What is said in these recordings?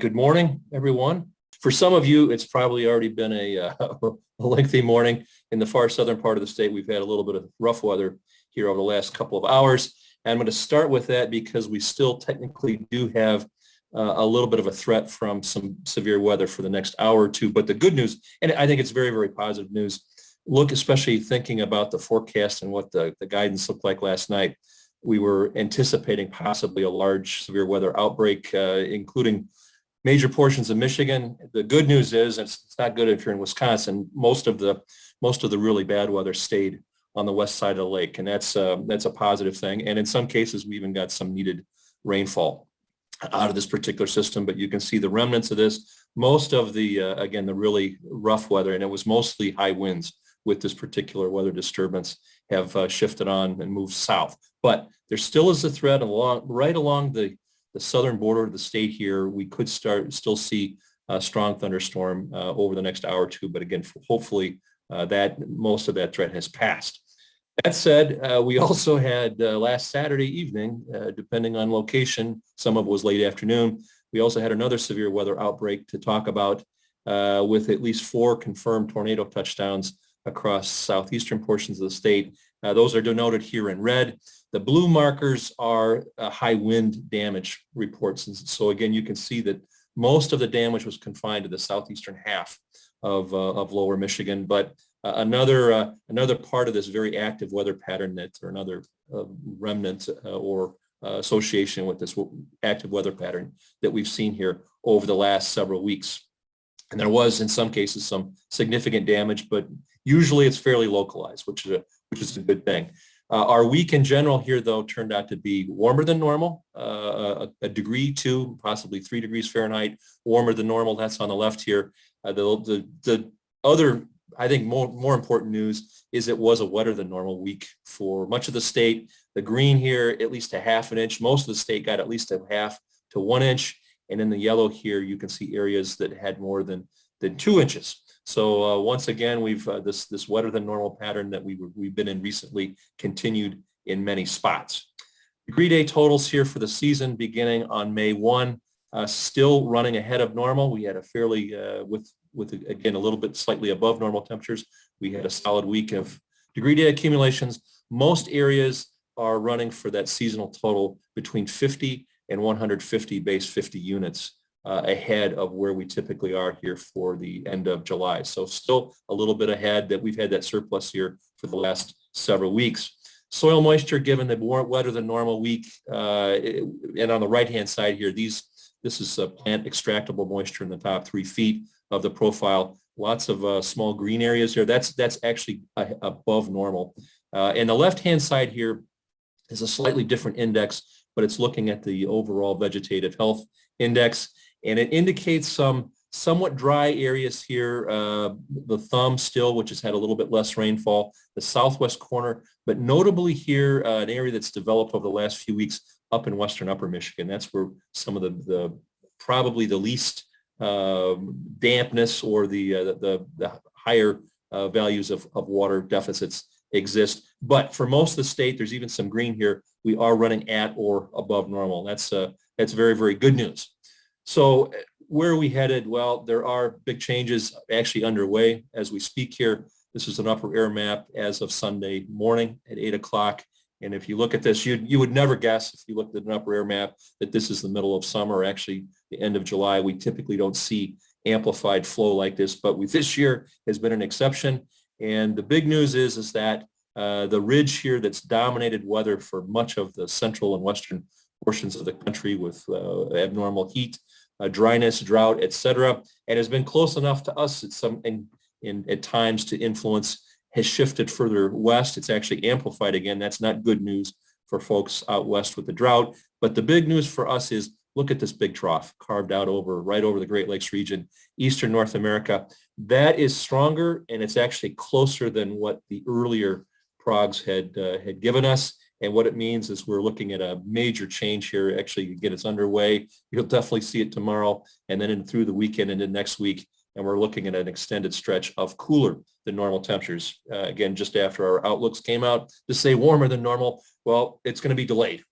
good morning, everyone. For some of you, it's probably already been a lengthy morning. In the far southern part of the state, we've had a little bit of rough weather here over the last couple of hours. And I'm going to start with that because we still technically do have a little bit of a threat from some severe weather for the next hour or two. But the good news, and I think it's very, very positive news, look, especially thinking about the forecast and what the guidance looked like last night. We were anticipating possibly a large severe weather outbreak, including major portions of Michigan. The good news is, and it's not good if you're in Wisconsin, most of the really bad weather stayed on the west side of the lake, and that's a positive thing. And in some cases, we even got some needed rainfall out of this particular system. But you can see the remnants of this. Most of the again, the really rough weather, and it was mostly high winds with this particular weather disturbance, have shifted on and moved south. But there still is a threat right along the southern border of the state here. We could still see a strong thunderstorm over the next hour or two. But again, hopefully that most of that threat has passed. That said, we also had last Saturday evening, depending on location, some of it was late afternoon, we also had another severe weather outbreak to talk about with at least 4 confirmed tornado touchdowns across southeastern portions of the state. Those are denoted here in red. The blue markers are high wind damage reports. And so again, you can see that most of the damage was confined to the southeastern half of lower Michigan. But another part of this very active weather pattern or another remnant or association with this active weather pattern that we've seen here over the last several weeks. And there was, in some cases, some significant damage, but usually it's fairly localized, which is a good thing. Our week in general here, though, turned out to be warmer than normal, a degree, 2, possibly 3 degrees Fahrenheit, warmer than normal. That's on the left here. The other, I think, more important news is it was a wetter than normal week for much of the state. The green here, at least a half an inch. Most of the state got at least a half to 1 inch. And in the yellow here, you can see areas that had more than 2 inches. So once again, we've this wetter than normal pattern that we've been in recently continued in many spots. Degree day totals here for the season beginning on May 1, still running ahead of normal. We had a fairly, with again, a little bit slightly above normal temperatures. We had a solid week of degree day accumulations. Most areas are running for that seasonal total between 50 and 150 base 50 units ahead of where we typically are here for the end of July. So still a little bit ahead, that we've had that surplus here for the last several weeks. Soil moisture, given the more wetter than normal week, and on the right-hand side here, this is plant extractable moisture in the top 3 feet of the profile. Lots of small green areas here. That's actually above normal. And the left-hand side here is a slightly different index, but it's looking at the overall vegetative health index. And it indicates some somewhat dry areas here, the thumb still, which has had a little bit less rainfall, the southwest corner, but notably here, an area that's developed over the last few weeks up in western upper Michigan. That's where some of the probably the least dampness or the higher values of water deficits exist. But for most of the state, there's even some green here. We are running at or above normal. That's very, very good news. So where are we headed? Well, there are big changes actually underway as we speak here. This is an upper air map as of Sunday morning at 8 o'clock. And if you look at this, you would never guess if you looked at an upper air map that this is the middle of summer, actually the end of July. We typically don't see amplified flow like this, but this year has been an exception. And the big news is that the ridge here that's dominated weather for much of the central and western portions of the country with abnormal heat, dryness, drought, etc., and has been close enough to us at times to influence, has shifted further west. It's actually amplified again. That's not good news for folks out west with the drought. But the big news for us is, look at this big trough carved out right over the Great Lakes region, eastern North America. That is stronger, and it's actually closer than what the earlier progs had given us. And what it means is we're looking at a major change here. Actually, again, it's underway. You'll definitely see it tomorrow and then through the weekend and into next week. And we're looking at an extended stretch of cooler than normal temperatures. Again, just after our outlooks came out to say warmer than normal, well, it's going to be delayed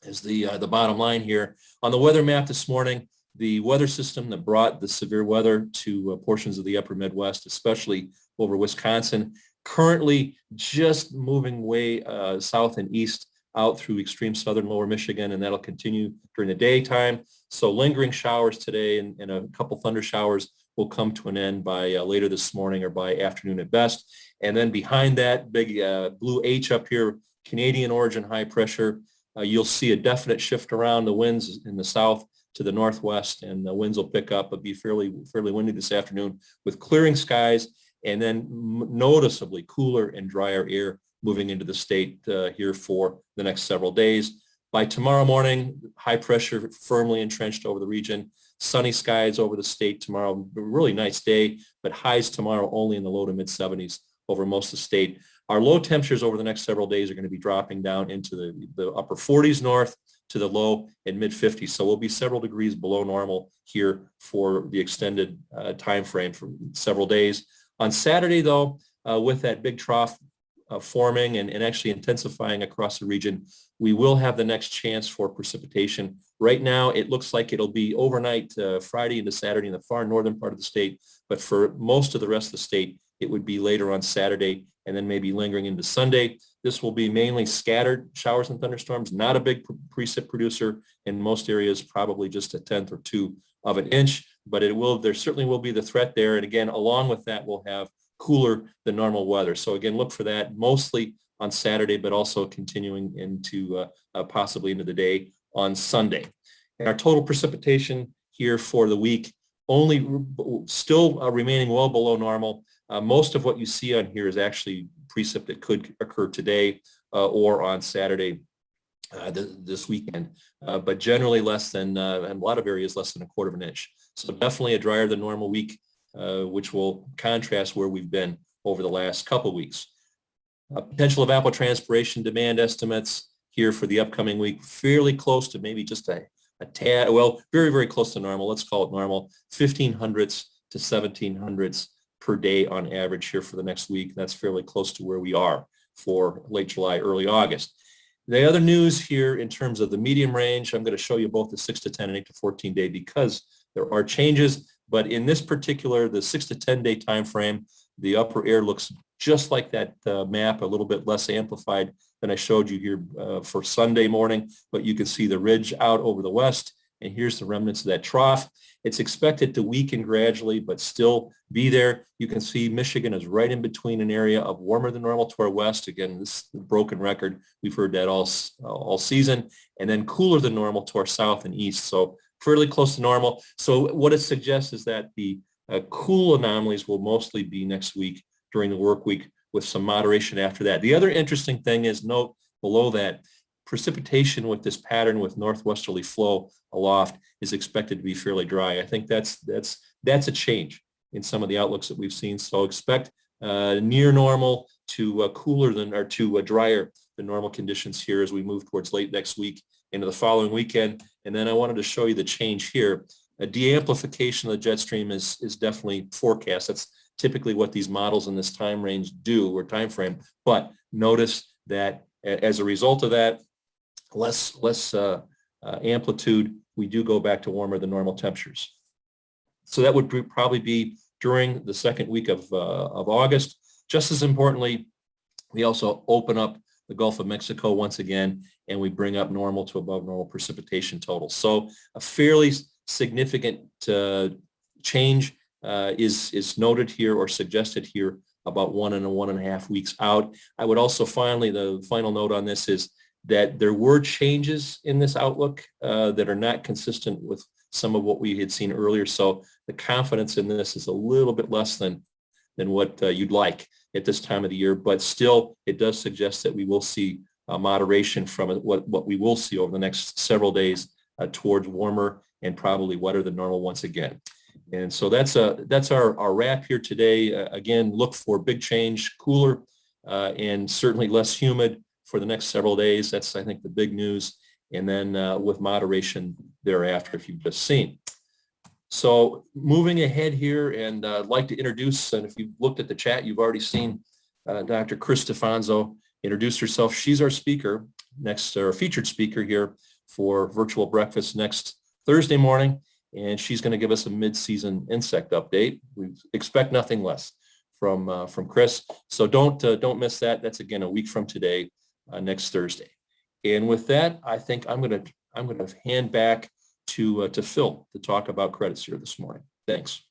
is the bottom line here. On the weather map this morning, the weather system that brought the severe weather to portions of the upper Midwest, especially over Wisconsin, currently just moving way south and east out through extreme southern lower Michigan, and that'll continue during the daytime. So lingering showers today and a couple thunder showers will come to an end by later this morning or by afternoon at best. And then behind that big blue H up here, Canadian origin high pressure, you'll see a definite shift around the winds in the south to the northwest, and the winds will pick up. It'll be fairly windy this afternoon with clearing skies, and then noticeably cooler and drier air moving into the state here for the next several days. By tomorrow morning, high pressure firmly entrenched over the region. Sunny skies over the state tomorrow. Really nice day, but highs tomorrow only in the low to mid 70s over most of the state. Our low temperatures over the next several days are going to be dropping down into the upper 40s north to the low and mid 50s. So we'll be several degrees below normal here for the extended time frame for several days. On Saturday, though, with that big trough forming and actually intensifying across the region, we will have the next chance for precipitation. Right now, it looks like it'll be overnight Friday into Saturday in the far northern part of the state, but for most of the rest of the state, it would be later on Saturday and then maybe lingering into Sunday. This will be mainly scattered showers and thunderstorms, not a big precip producer in most areas, probably just a tenth or two of an inch, but there certainly will be the threat there. And again, along with that, we'll have cooler than normal weather. So again, look for that mostly on Saturday, but also continuing into possibly into the day on Sunday. And our total precipitation here for the week still remaining well below normal. Most of what you see on here is actually precip that could occur today or on Saturday this weekend, but generally less than, in a lot of areas, less than a quarter of an inch. So definitely a drier than normal week, which will contrast where we've been over the last couple weeks. Potential evapotranspiration demand estimates here for the upcoming week, fairly close to maybe just a tad, well, very, very close to normal. Let's call it normal, 1,500s to 1,700s per day on average here for the next week. That's fairly close to where we are for late July, early August. The other news here in terms of the medium range, I'm going to show you both the 6 to 10 and 8 to 14 day because there are changes. But in this particular, the 6 to 10 day time frame, the upper air looks just like that map, a little bit less amplified than I showed you here for Sunday morning. But you can see the ridge out over the west, and here's the remnants of that trough. It's expected to weaken gradually, but still be there. You can see Michigan is right in between an area of warmer than normal to our west. Again, this broken record. We've heard that all season. And then cooler than normal to our south and east. So fairly close to normal. So what it suggests is that the cool anomalies will mostly be next week during the work week with some moderation after that. The other interesting thing is note below that precipitation with this pattern with northwesterly flow aloft is expected to be fairly dry. I think that's a change in some of the outlooks that we've seen. So expect near normal to cooler than or to drier than normal conditions here as we move towards late next week into the following weekend. And then I wanted to show you the change here. A de-amplification of the jet stream is definitely forecast. That's typically what these models in this time range do or time frame. But notice that as a result of that, less amplitude, we do go back to warmer than normal temperatures. So that would probably be during the second week of August. Just as importantly, we also open up the Gulf of Mexico once again, and we bring up normal to above normal precipitation totals. So a fairly significant change is noted here or suggested here about 1 and 1.5 weeks out. I would also the final note on this is that there were changes in this outlook that are not consistent with some of what we had seen earlier. So the confidence in this is a little bit less than what you'd like at this time of the year, but still it does suggest that we will see moderation from what we will see over the next several days towards warmer and probably wetter than normal once again. And so that's our wrap here today. Again, look for big change, cooler and certainly less humid for the next several days. That's, I think, the big news. And then with moderation thereafter, if you've just seen. So moving ahead here, and I'd like to introduce, and if you've looked at the chat, you've already seen Dr. Chris Stefanzo introduce herself. She's our speaker, our featured speaker here for Virtual Breakfast next Thursday morning. and she's going to give us a mid-season insect update. We expect nothing less from Chris. So don't miss that. That's again a week from today, next Thursday. And with that, I think I'm going to hand back to Phil to talk about credits here this morning. Thanks.